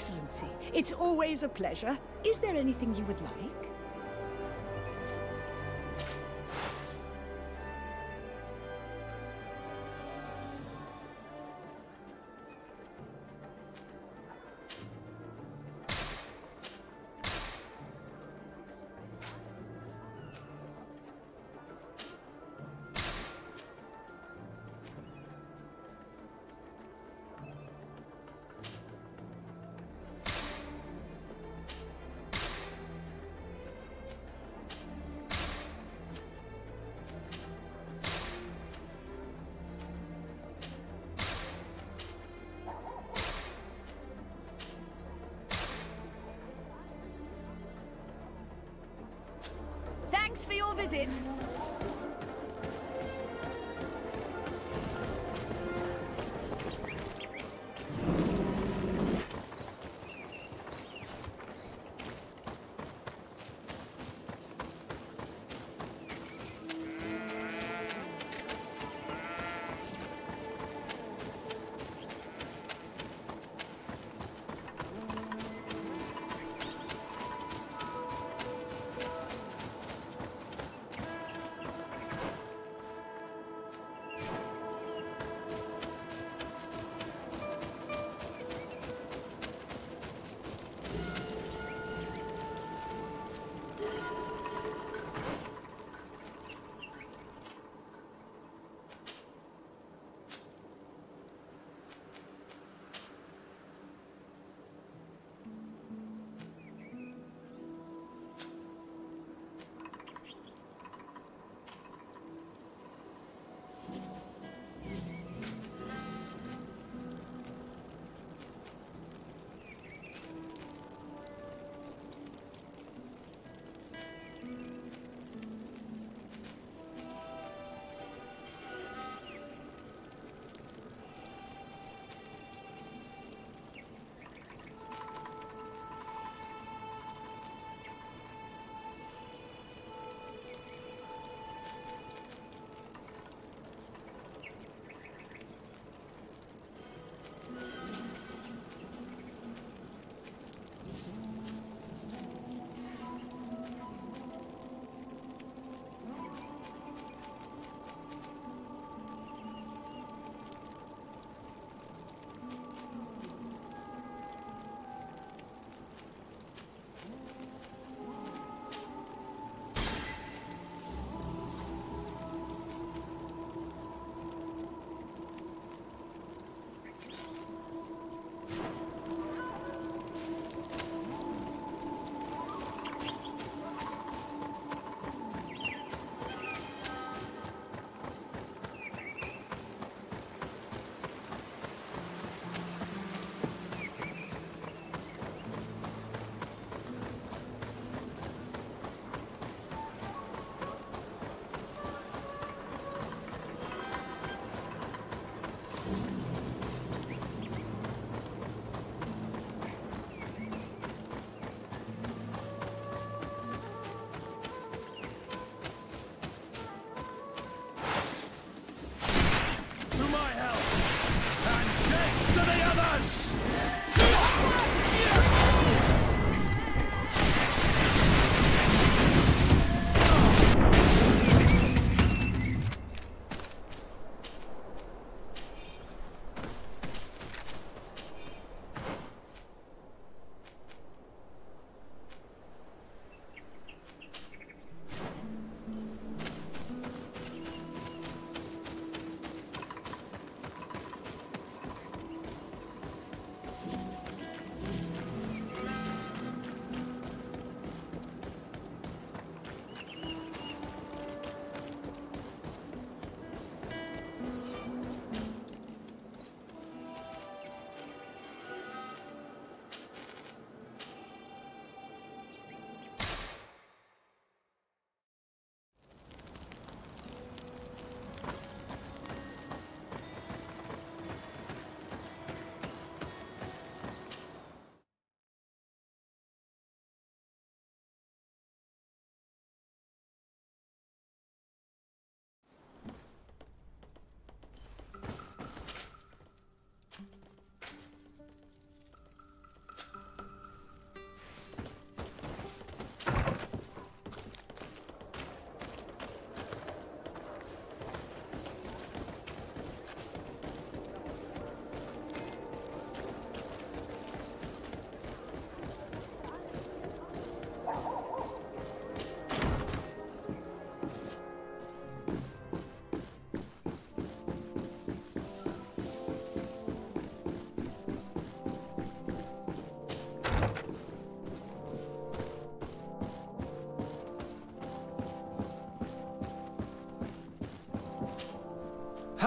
Excellency, it's always a pleasure. Is there anything you would like? Thanks for your visit.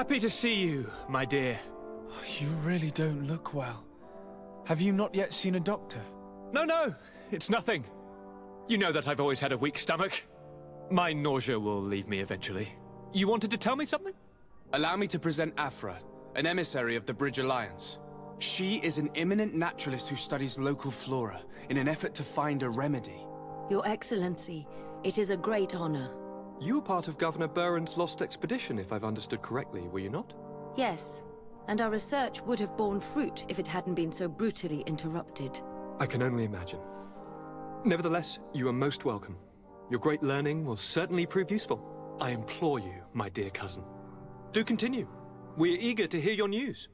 Happy to see you, my dear. You really don't look well. Have you not yet seen a doctor? No, it's nothing. You know that I've always had a weak stomach. My nausea will leave me eventually. You wanted to tell me something? Allow me to present Afra, an emissary of the Bridge Alliance. She is an eminent naturalist who studies local flora in an effort to find a remedy. Your Excellency, it is a great honor. You were part of Governor Buren's lost expedition, if I've understood correctly, were you not? Yes, and our research would have borne fruit if it hadn't been so brutally interrupted. I can only imagine. Nevertheless, you are most welcome. Your great learning will certainly prove useful. I implore you, my dear cousin. Do continue. We are eager to hear your news.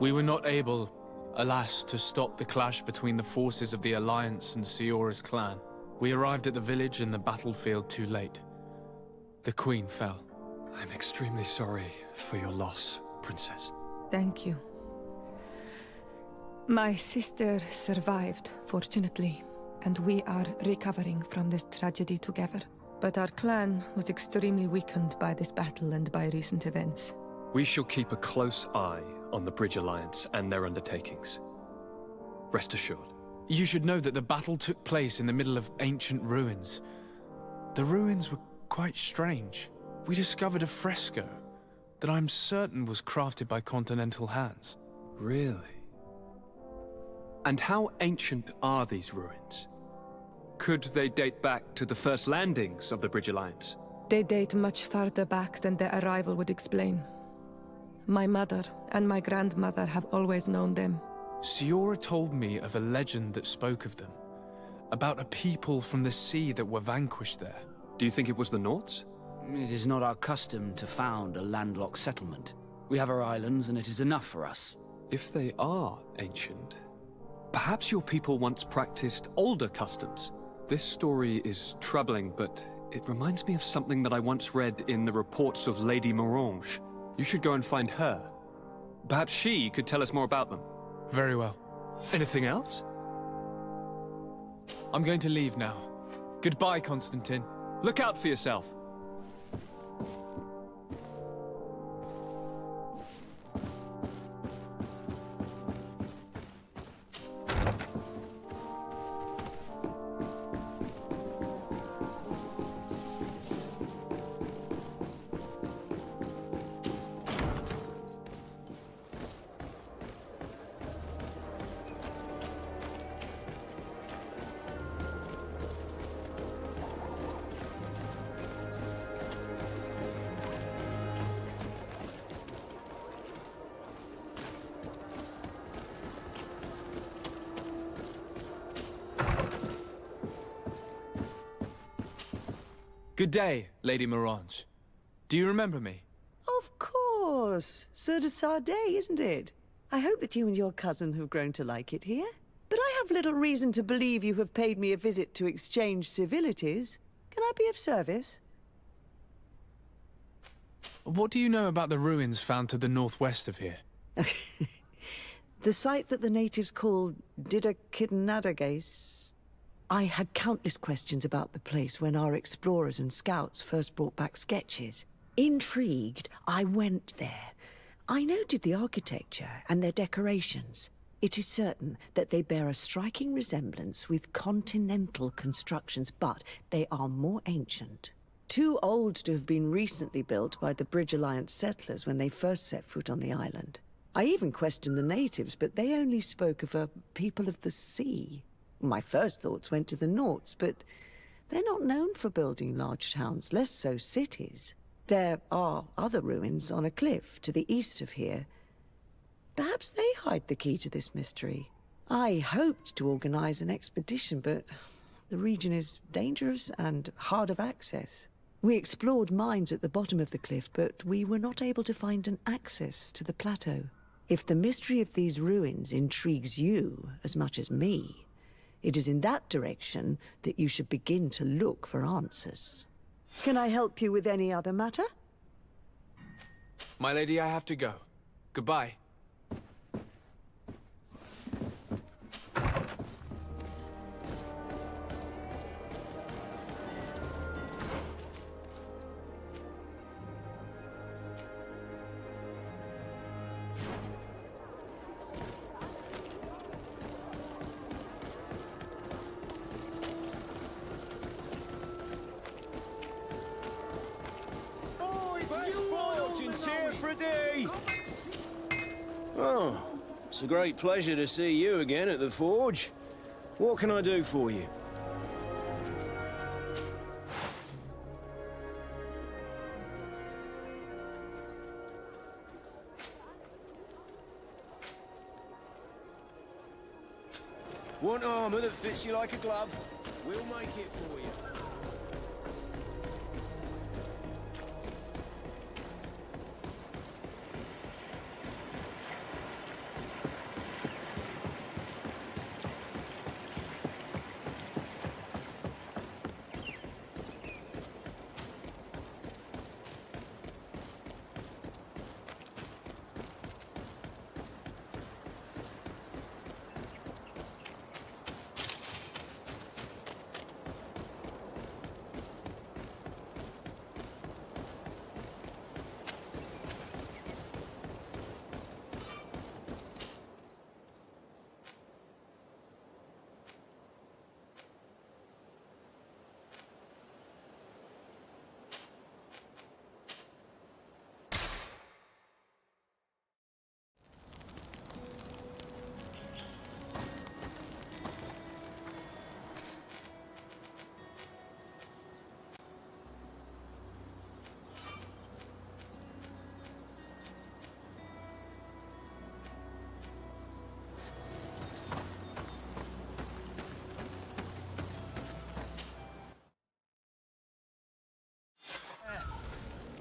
We were not able, alas, to stop the clash between the forces of the Alliance and Siora's clan. We arrived at the village and the battlefield too late. The Queen fell. I'm extremely sorry for your loss, Princess. Thank you. My sister survived, fortunately, and we are recovering from this tragedy together. But our clan was extremely weakened by this battle and by recent events. We shall keep a close eye on the Bridge Alliance and their undertakings. Rest assured. You should know that the battle took place in the middle of ancient ruins. The ruins were quite strange. We discovered a fresco that I'm certain was crafted by continental hands. Really? And how ancient are these ruins? Could they date back to the first landings of the Bridge Alliance? They date much farther back than their arrival would explain. My mother and my grandmother have always known them. Siora told me of a legend that spoke of them, about a people from the sea that were vanquished there. Do you think it was the Nords? It is not our custom to found a landlocked settlement. We have our islands, and it is enough for us. If they are ancient, perhaps your people once practiced older customs. This story is troubling, but it reminds me of something that I once read in the reports of Lady Morange. You should go and find her. Perhaps she could tell us more about them. Very well. Anything else? I'm going to leave now. Goodbye, Constantine. Look out for yourself. Good day, Lady Morange. Do you remember me? Of course. Sur de Sade, isn't it? I hope that you and your cousin have grown to like it here. But I have little reason to believe you have paid me a visit to exchange civilities. Can I be of service? What do you know about the ruins found to the northwest of here? The site that the natives call Didakidnadagace. I had countless questions about the place when our explorers and scouts first brought back sketches. Intrigued, I went there. I noted the architecture and their decorations. It is certain that they bear a striking resemblance with continental constructions, but they are more ancient. Too old to have been recently built by the Bridge Alliance settlers when they first set foot on the island. I even questioned the natives, but they only spoke of a people of the sea. My first thoughts went to the Nords, but they're not known for building large towns, less so cities. There are other ruins on a cliff to the east of here. Perhaps they hide the key to this mystery. I hoped to organize an expedition, but the region is dangerous and hard of access. We explored mines at the bottom of the cliff, but we were not able to find an access to the plateau. If the mystery of these ruins intrigues you as much as me, it is in that direction that you should begin to look for answers. Can I help you with any other matter? My lady, I have to go. Goodbye. Let's hear it for Dee! Oh, it's a great pleasure to see you again at the Forge. What can I do for you? Want armor that fits you like a glove? We'll make it for you.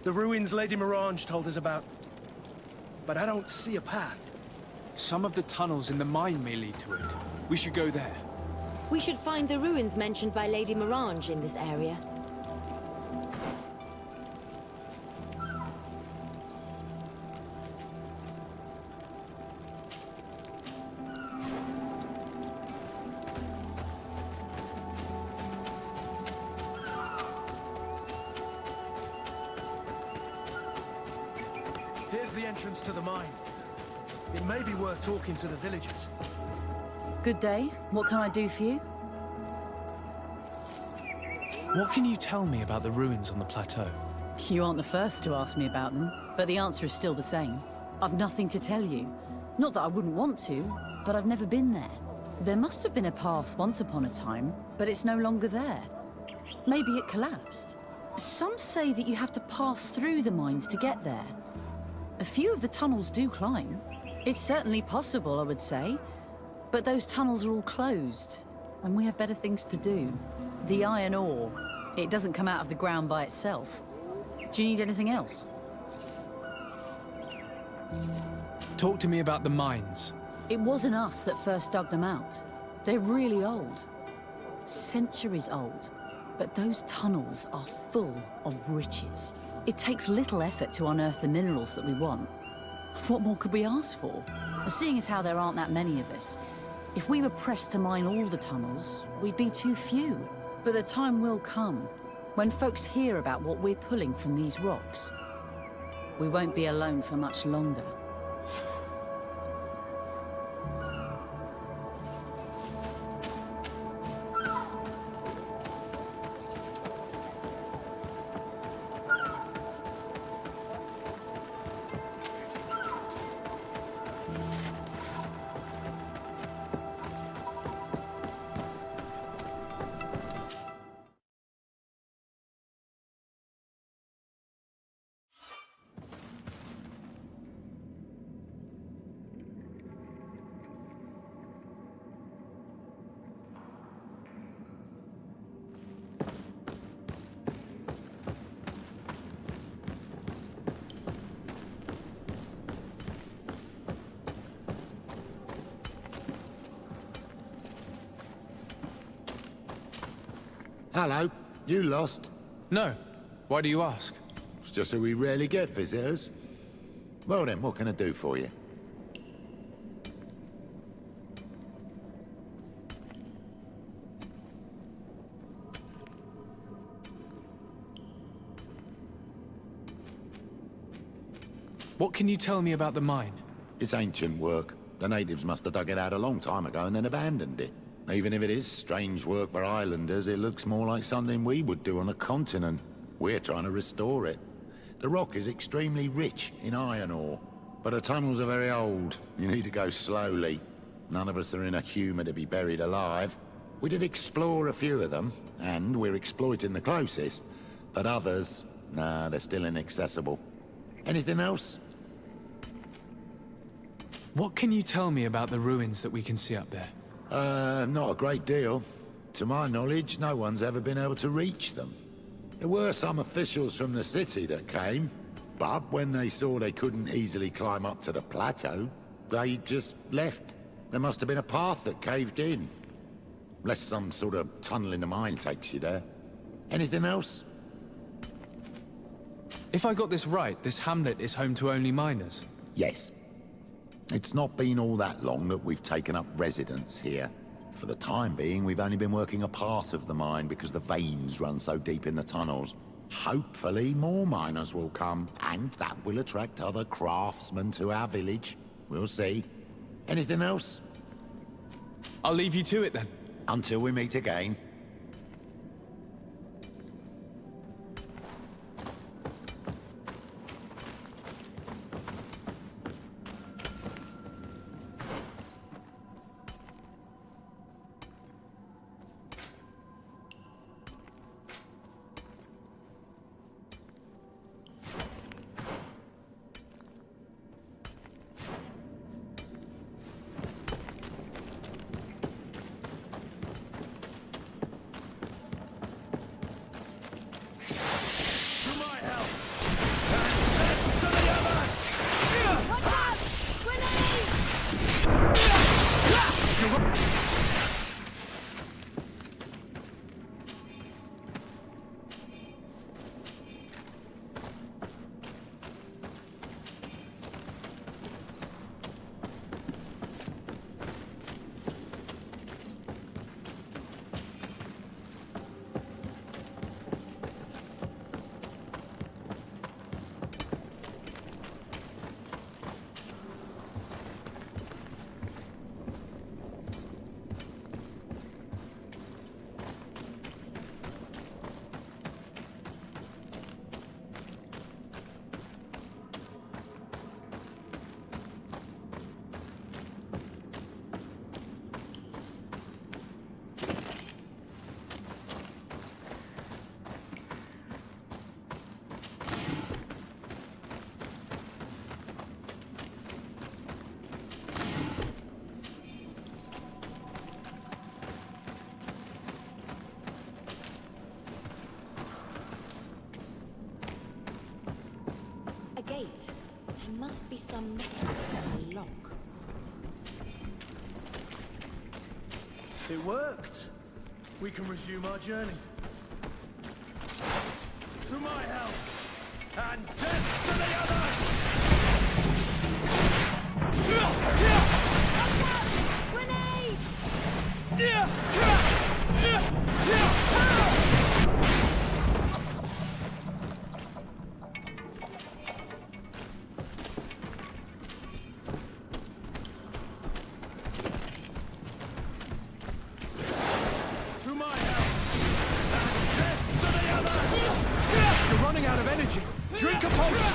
The ruins Lady Mirage told us about. But I don't see a path. Some of the tunnels in the mine may lead to it. We should go there. We should find the ruins mentioned by Lady Mirage in this area. Here's the entrance to the mine. It may be worth talking to the villagers. Good day. What can I do for you? What can you tell me about the ruins on the plateau? You aren't the first to ask me about them, but the answer is still the same. I've nothing to tell you. Not that I wouldn't want to, but I've never been there. There must have been a path once upon a time, but it's no longer there. Maybe it collapsed. Some say that you have to pass through the mines to get there. A few of the tunnels do climb. It's certainly possible, I would say. But those tunnels are all closed, and we have better things to do. The iron ore, it doesn't come out of the ground by itself. Do you need anything else? Talk to me about the mines. It wasn't us that first dug them out. They're really old. Centuries old. But those tunnels are full of riches. It takes little effort to unearth the minerals that we want. What more could we ask for? Seeing as how there aren't that many of us, if we were pressed to mine all the tunnels, we'd be too few. But the time will come when folks hear about what we're pulling from these rocks. We won't be alone for much longer. Hello, you lost? No. Why do you ask? It's just that we rarely get visitors. Well then, what can I do for you? What can you tell me about the mine? It's ancient work. The natives must have dug it out a long time ago and then abandoned it. Even if it is strange work for islanders, it looks more like something we would do on a continent. We're trying to restore it. The rock is extremely rich in iron ore, but the tunnels are very old. You need to go slowly. None of us are in a humour to be buried alive. We did explore a few of them, and we're exploiting the closest, but others, nah, they're still inaccessible. Anything else? What can you tell me about the ruins that we can see up there? Not a great deal. To my knowledge, no one's ever been able to reach them. There were some officials from the city that came, but when they saw they couldn't easily climb up to the plateau, they just left. There must have been a path that caved in. Unless some sort of tunnel in the mine takes you there. Anything else? If I got this right, this hamlet is home to only miners. Yes. It's not been all that long that we've taken up residence here. For the time being, we've only been working a part of the mine because the veins run so deep in the tunnels. Hopefully more miners will come, and that will attract other craftsmen to our village. We'll see. Anything else? I'll leave you to it then. Until we meet again. Gate. There must be some mechanism or lock. It worked. We can resume our journey. To my help! And death to the You're running out of energy. Drink a potion.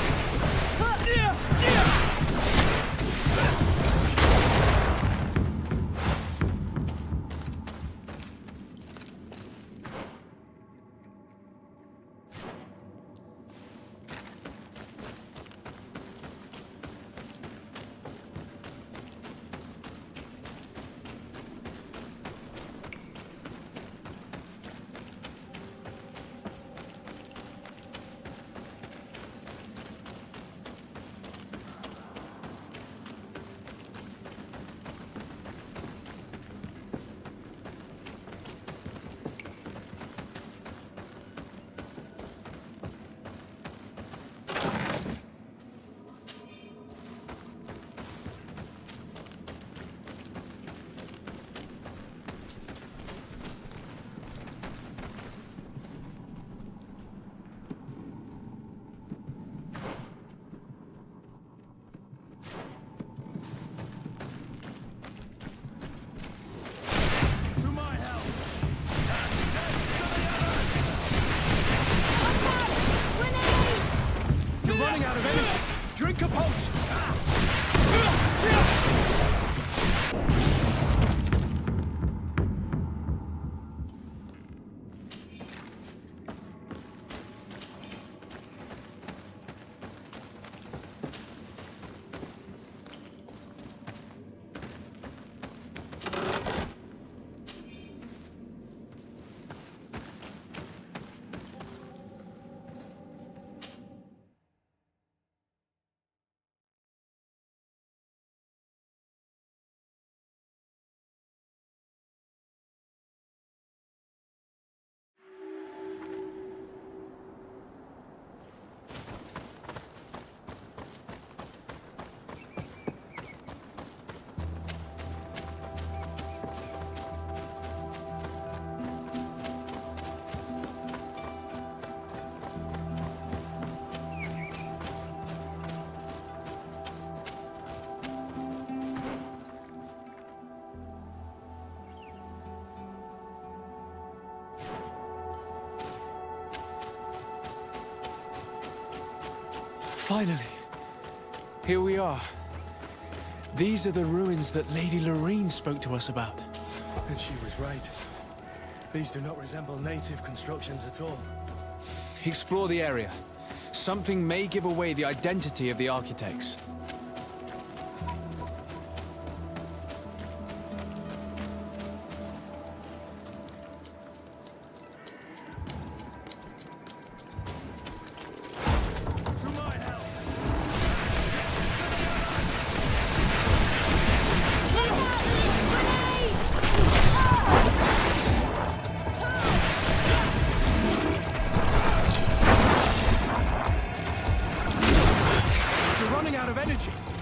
Finally. Here we are. These are the ruins that Lady Lorene spoke to us about. And she was right. These do not resemble native constructions at all. Explore the area. Something may give away the identity of the architects.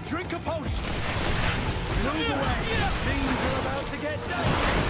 Drink a potion! Move away! Things are about to get dicey!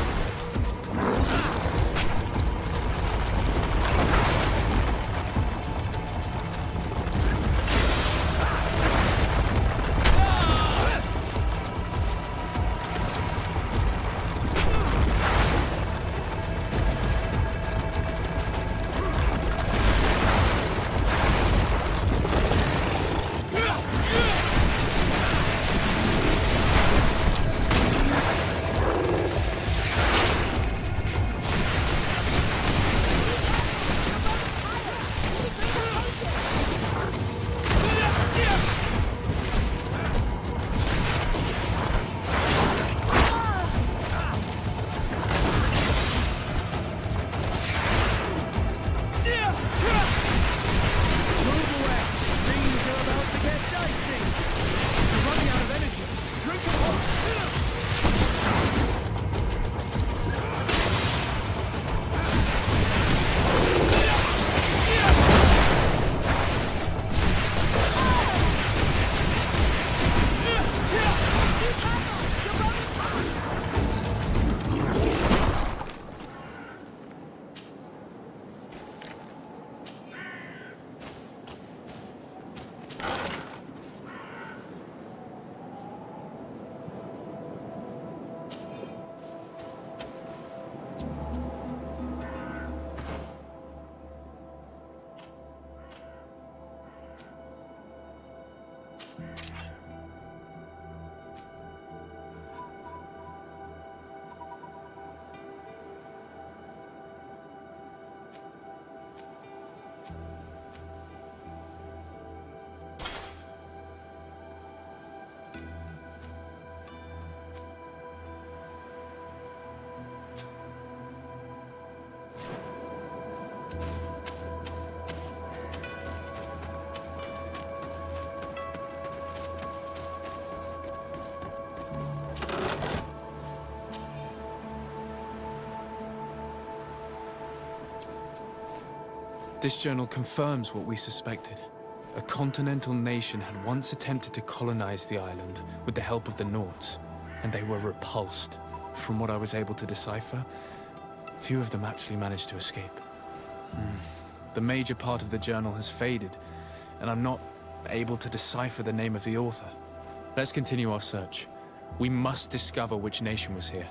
This journal confirms what we suspected. A continental nation had once attempted to colonize the island with the help of the Nords, and they were repulsed. From what I was able to decipher, few of them actually managed to escape. The major part of the journal has faded, and I'm not able to decipher the name of the author. Let's continue our search. We must discover which nation was here.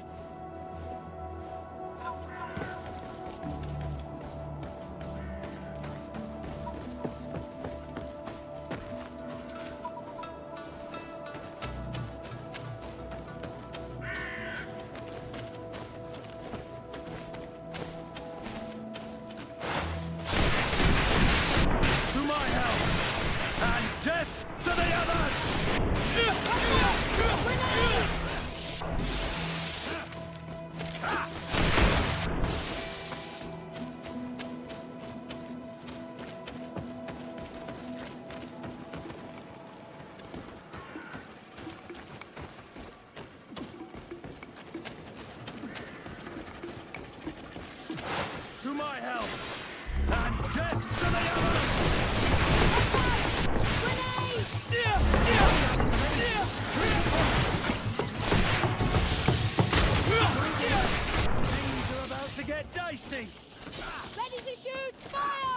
To my help! And death to the others! Things are about to get dicey! Ready to shoot! Fire!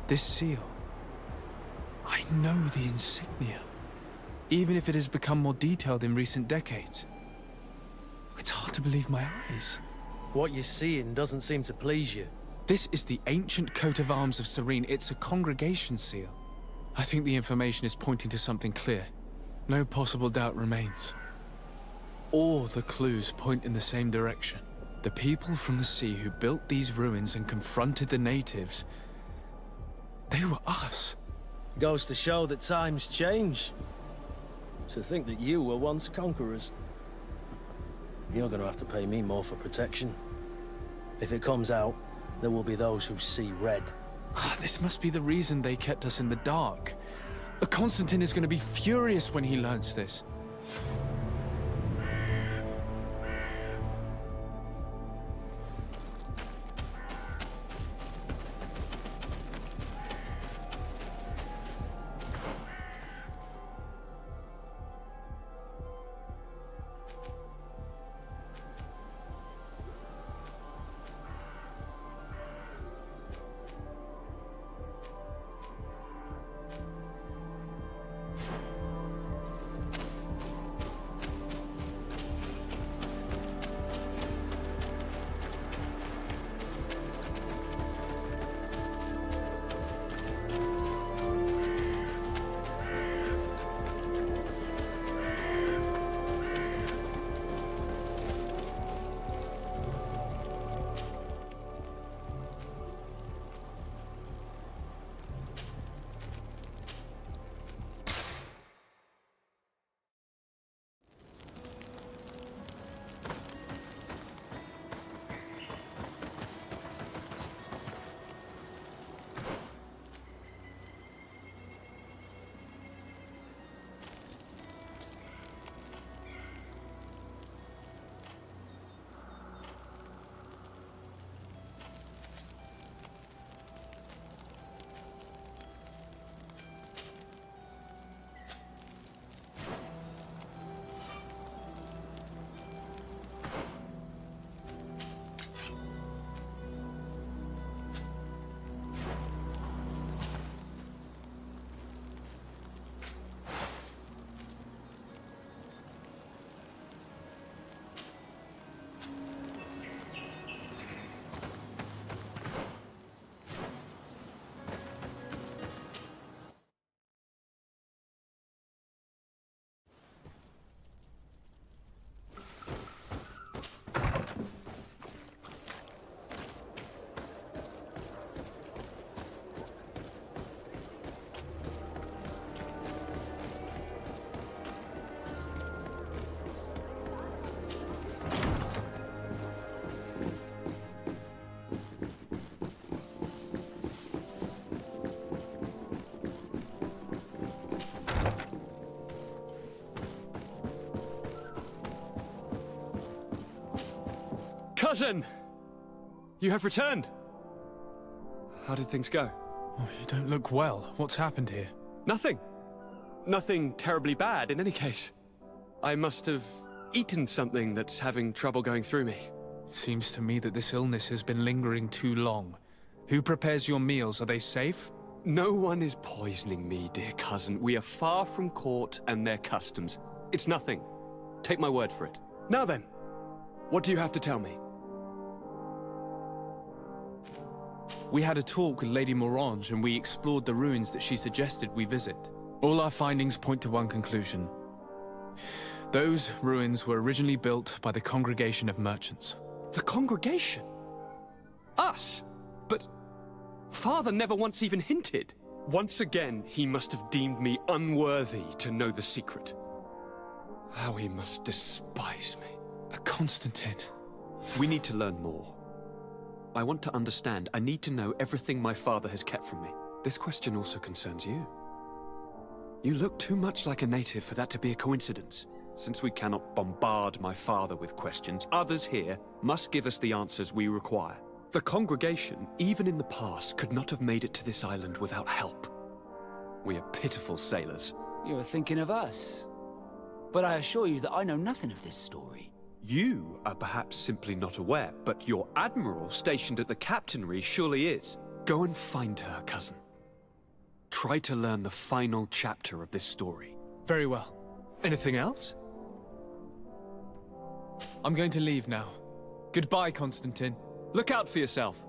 This seal. I know the insignia, even if it has become more detailed in recent decades. It's hard to believe my eyes. What you're seeing doesn't seem to please you. This is the ancient coat of arms of Serene. It's a congregation seal. I think the information is pointing to something clear. No possible doubt remains. All the clues point in the same direction. The people from the sea who built these ruins and confronted the natives, they were us. Goes to show that times change. To think that you were once conquerors. You're gonna have to pay me more for protection. If it comes out, there will be those who see red. This must be the reason they kept us in the dark. Constantine is going to be furious when he learns this. Cousin! You have returned. How did things go? Oh, you don't look well. What's happened here? Nothing. Nothing terribly bad, in any case. I must have eaten something that's having trouble going through me. Seems to me that this illness has been lingering too long. Who prepares your meals? Are they safe? No one is poisoning me, dear cousin. We are far from court and their customs. It's nothing. Take my word for it. Now then, what do you have to tell me? We had a talk with Lady Morange and we explored the ruins that she suggested we visit. All our findings point to one conclusion. Those ruins were originally built by the Congregation of Merchants. The Congregation? Us? But Father never once even hinted. Once again, he must have deemed me unworthy to know the secret. How he must despise me. Constantine. We need to learn more. I want to understand. I need to know everything my father has kept from me. This question also concerns you. You look too much like a native for that to be a coincidence. Since we cannot bombard my father with questions, others here must give us the answers we require. The congregation, even in the past, could not have made it to this island without help. We are pitiful sailors. You are thinking of us. But I assure you that I know nothing of this story. You are perhaps simply not aware, but your admiral stationed at the captainry surely is. Go and find her, cousin. Try to learn the final chapter of this story. Very well. Anything else? I'm going to leave now. Goodbye, Constantine. Look out for yourself.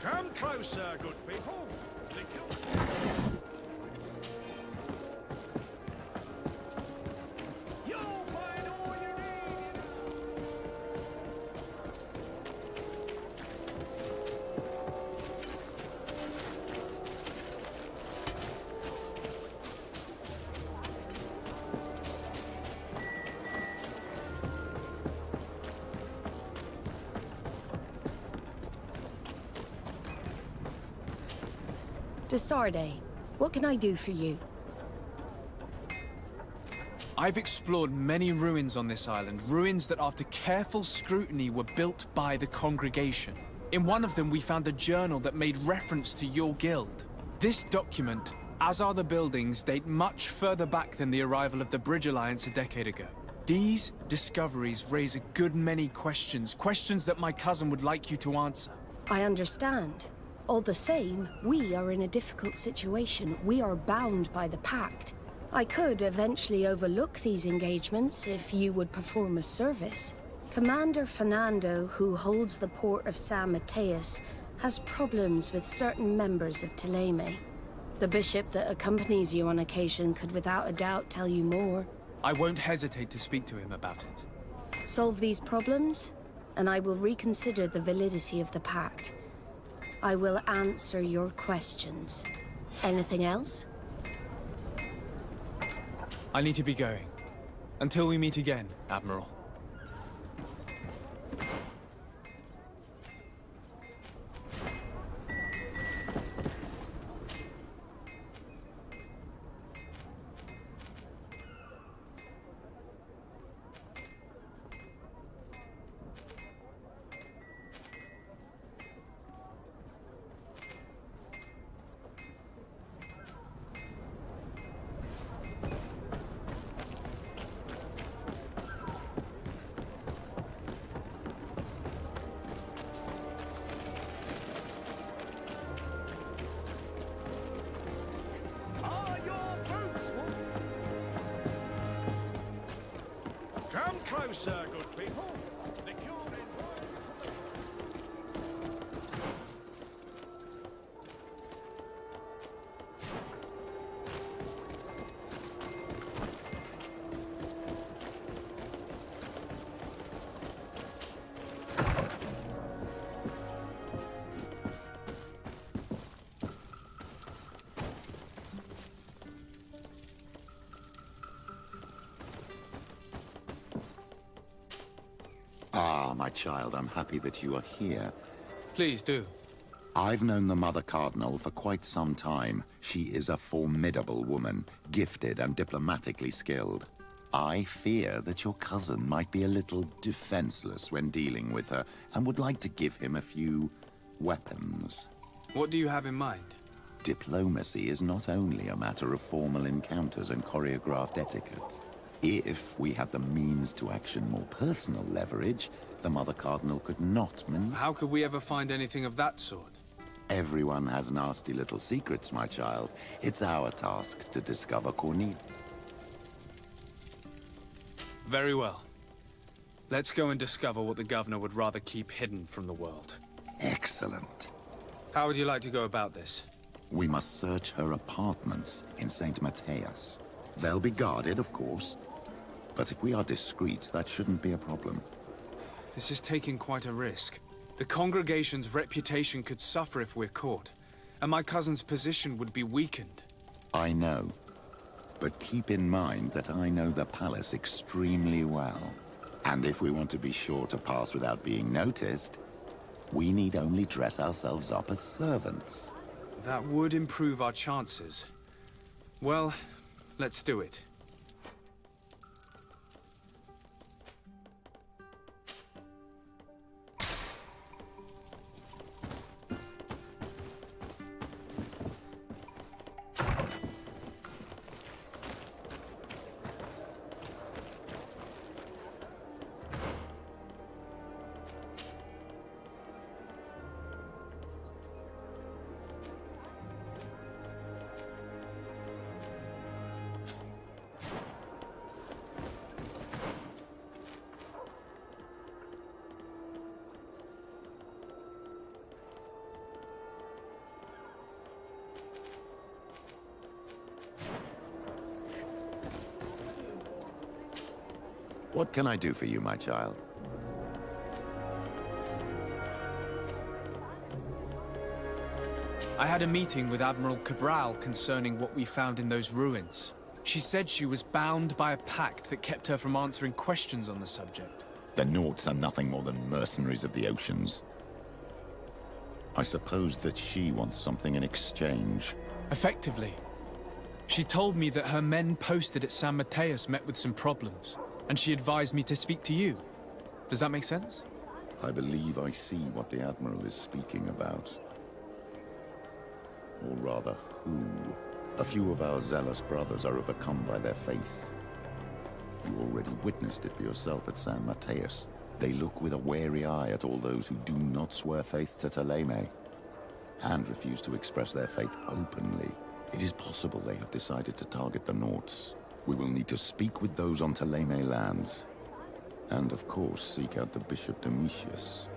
Come closer, good people. You'll find all you need. Desarde, what can I do for you? I've explored many ruins on this island, ruins that after careful scrutiny were built by the congregation. In one of them we found a journal that made reference to your guild. This document, as are the buildings, date much further back than the arrival of the Bridge Alliance a decade ago. These discoveries raise a good many questions, questions that my cousin would like you to answer. I understand. All the same, we are in a difficult situation. We are bound by the Pact. I could eventually overlook these engagements if you would perform a service. Commander Fernando, who holds the port of San Mateus, has problems with certain members of Thélème. The bishop that accompanies you on occasion could without a doubt tell you more. I won't hesitate to speak to him about it. Solve these problems, and I will reconsider the validity of the Pact. I will answer your questions. Anything else? I need to be going. Until we meet again, Admiral. closer, good people. The corn in Ah, my child, I'm happy that you are here. Please do. I've known the Mother Cardinal for quite some time. She is a formidable woman, gifted and diplomatically skilled. I fear that your cousin might be a little defenseless when dealing with her, and would like to give him a few weapons. What do you have in mind? Diplomacy is not only a matter of formal encounters and choreographed etiquette. If we had the means to action more personal leverage, the Mother Cardinal could not maneuver. How could we ever find anything of that sort? Everyone has nasty little secrets, my child. It's our task to discover Cornelia. Very well. Let's go and discover what the governor would rather keep hidden from the world. Excellent. How would you like to go about this? We must search her apartments in St. Matthias. They'll be guarded, of course. But if we are discreet, that shouldn't be a problem. This is taking quite a risk. The congregation's reputation could suffer if we're caught, and my cousin's position would be weakened. I know. But keep in mind that I know the palace extremely well. And if we want to be sure to pass without being noticed, we need only dress ourselves up as servants. That would improve our chances. Well, let's do it. What can I do for you, my child? I had a meeting with Admiral Cabral concerning what we found in those ruins. She said she was bound by a pact that kept her from answering questions on the subject. The Nauts are nothing more than mercenaries of the oceans. I suppose that she wants something in exchange. Effectively. She told me that her men posted at San Mateus met with some problems, and she advised me to speak to you. Does that make sense? I believe I see what the Admiral is speaking about. Or rather, who. A few of our zealous brothers are overcome by their faith. You already witnessed it for yourself at San Mateus. They look with a wary eye at all those who do not swear faith to Thélème, and refuse to express their faith openly. It is possible they have decided to target the Nauts. We will need to speak with those on Thélème lands. And of course, seek out the Bishop Domitius.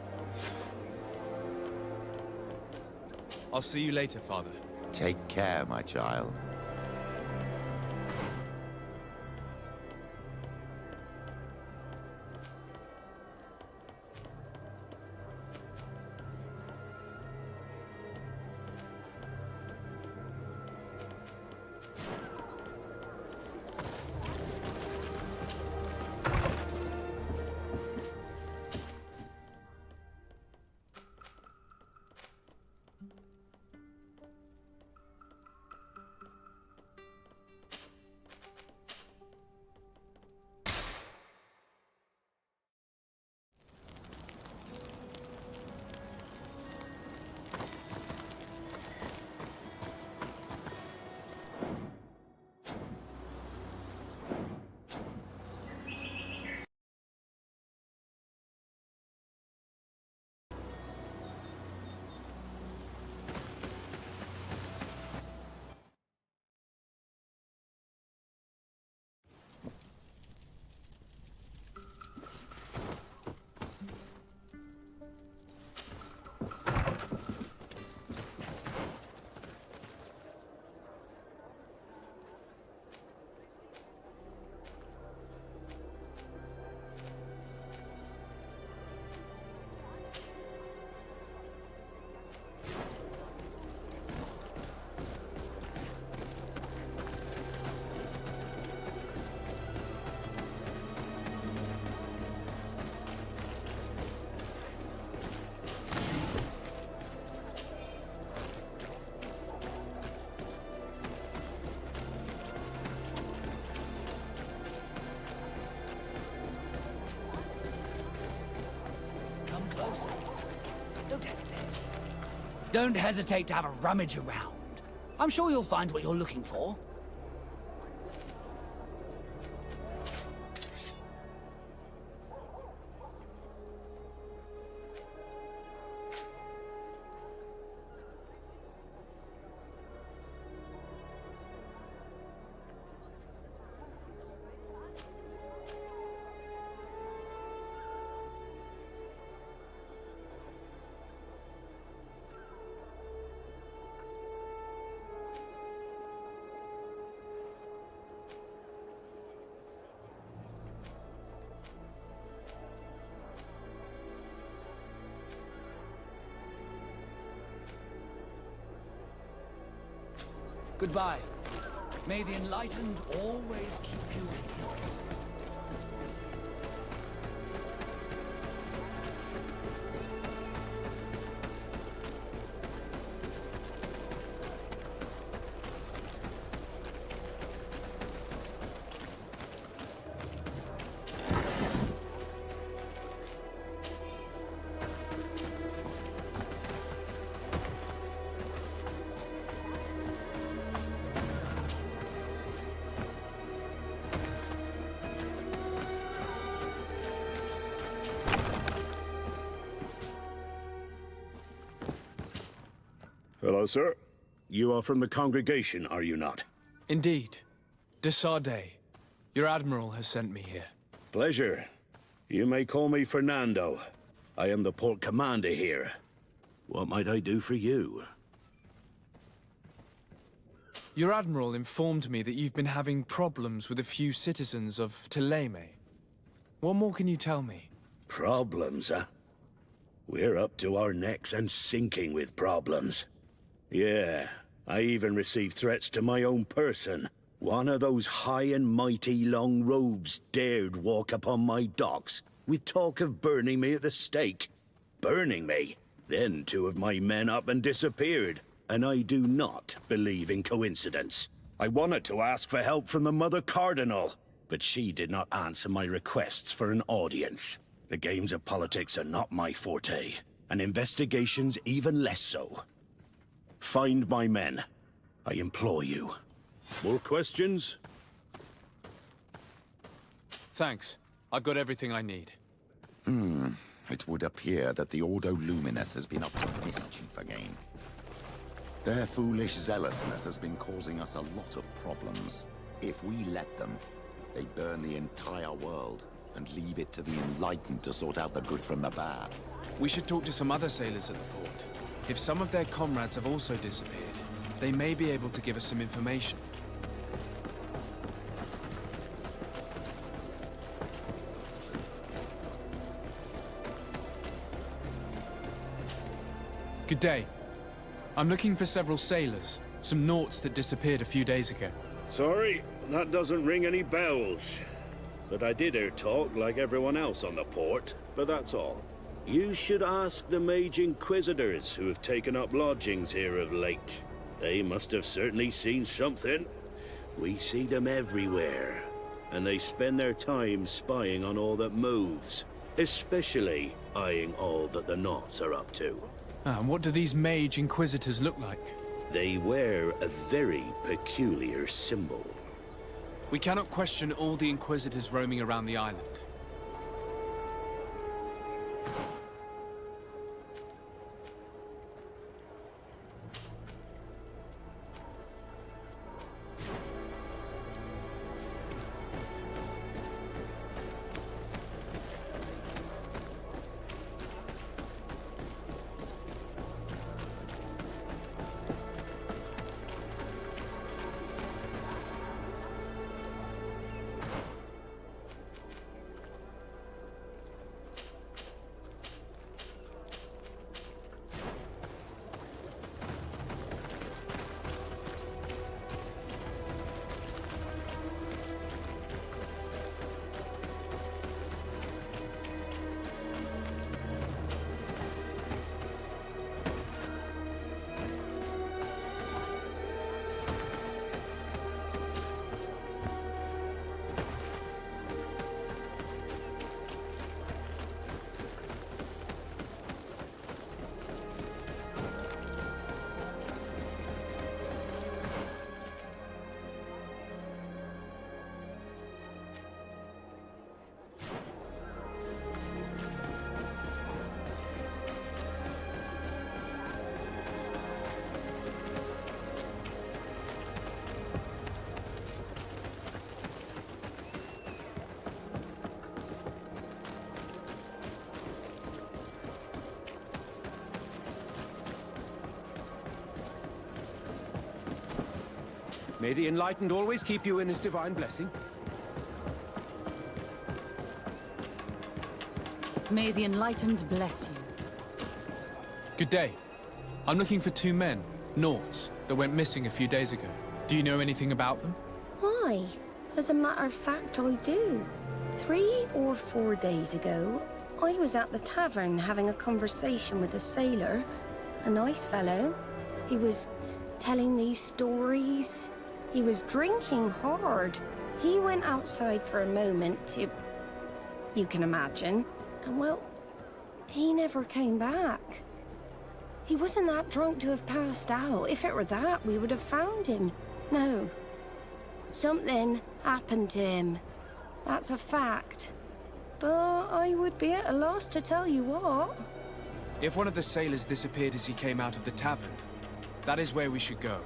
I'll see you later, Father. Take care, my child. Don't hesitate. Don't hesitate to have a rummage around. I'm sure you'll find what you're looking for. Goodbye. May the enlightened always keep you in view. Hello, sir. You are from the congregation, are you not? Indeed. De Sardet. Your admiral has sent me here. Pleasure. You may call me Fernando. I am the port commander here. What might I do for you? Your admiral informed me that you've been having problems with a few citizens of Thélème. What more can you tell me? Problems, huh? We're up to our necks and sinking with problems. Yeah, I even received threats to my own person. One of those high and mighty long robes dared walk upon my docks with talk of burning me at the stake. Burning me? Then two of my men up and disappeared. And I do not believe in coincidence. I wanted to ask for help from the Mother Cardinal, but she did not answer my requests for an audience. The games of politics are not my forte, and investigations even less so. Find my men. I implore you. More questions? Thanks. I've got everything I need. It would appear that the Ordo Luminous has been up to mischief again. Their foolish zealousness has been causing us a lot of problems. If we let them, they burn the entire world and leave it to the enlightened to sort out the good from the bad. We should talk to some other sailors at the port. If some of their comrades have also disappeared, they may be able to give us some information. Good day. I'm looking for several sailors, some naughts that disappeared a few days ago. Sorry, that doesn't ring any bells. But I did hear talk like everyone else on the port, but that's all. You should ask the Mage Inquisitors who have taken up lodgings here of late. They must have certainly seen something. We see them everywhere, and they spend their time spying on all that moves, especially eyeing all that the Naughts are up to. And what do these Mage Inquisitors look like? They wear a very peculiar symbol. We cannot question all the Inquisitors roaming around the island. May the Enlightened always keep you in his divine blessing. May the Enlightened bless you. Good day. I'm looking for 2 men, Nauts, that went missing a few days ago. Do you know anything about them? Why? As a matter of fact, I do. 3 or 4 days ago, I was at the tavern having a conversation with a sailor. A nice fellow. He was telling these stories. He was drinking hard. He went outside for a moment to... you can imagine. And well, he never came back. He wasn't that drunk to have passed out. If it were that, we would have found him. No. Something happened to him. That's a fact. But I would be at a loss to tell you what. If one of the sailors disappeared as he came out of the tavern, that is where we should go.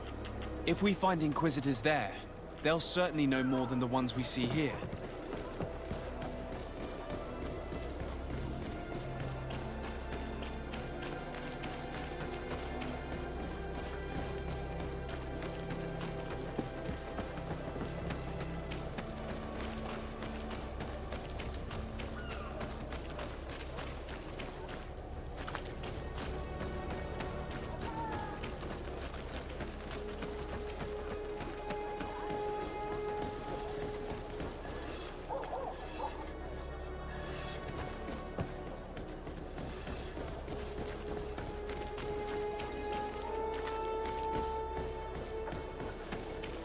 If we find Inquisitors there, they'll certainly know more than the ones we see here.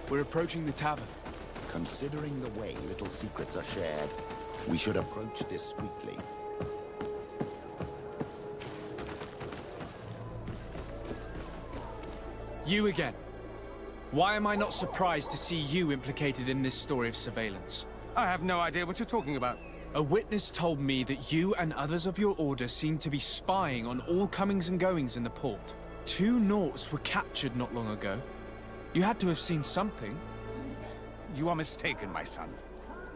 We're approaching the tavern. Considering the way little secrets are shared, we should approach discreetly. You again. Why am I not surprised to see you implicated in this story of surveillance? I have no idea what you're talking about. A witness told me that you and others of your order seem to be spying on all comings and goings in the port. 2 Nauts were captured not long ago. You had to have seen something. You are mistaken, my son.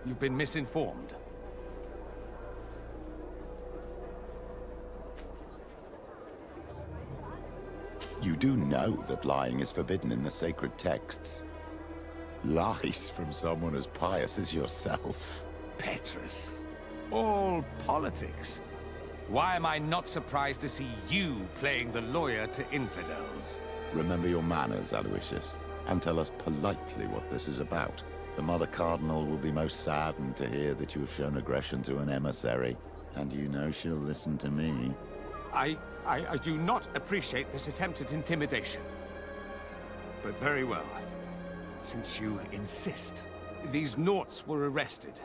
You've been misinformed. You do know that lying is forbidden in the sacred texts. Lies from someone as pious as yourself. Petrus. All politics. Why am I not surprised to see you playing the lawyer to infidels? Remember your manners, Aloysius, and tell us politely what this is about. The Mother Cardinal will be most saddened to hear that you have shown aggression to an emissary, and you know she'll listen to me. I do not appreciate this attempt at intimidation. But very well. Since you insist. These Nauts were arrested.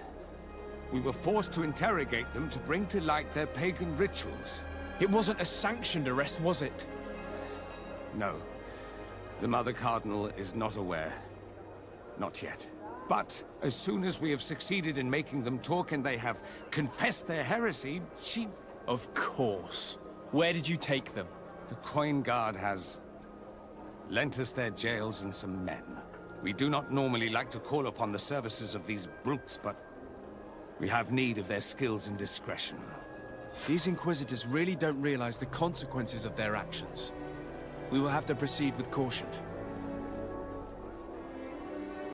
We were forced to interrogate them to bring to light their pagan rituals. It wasn't a sanctioned arrest, was it? No. The Mother Cardinal is not aware. Not yet. But as soon as we have succeeded in making them talk and they have confessed their heresy, she... Of course. Where did you take them? The Coin Guard has lent us their jails and some men. We do not normally like to call upon the services of these brutes, but we have need of their skills and discretion. These Inquisitors really don't realize the consequences of their actions. We will have to proceed with caution.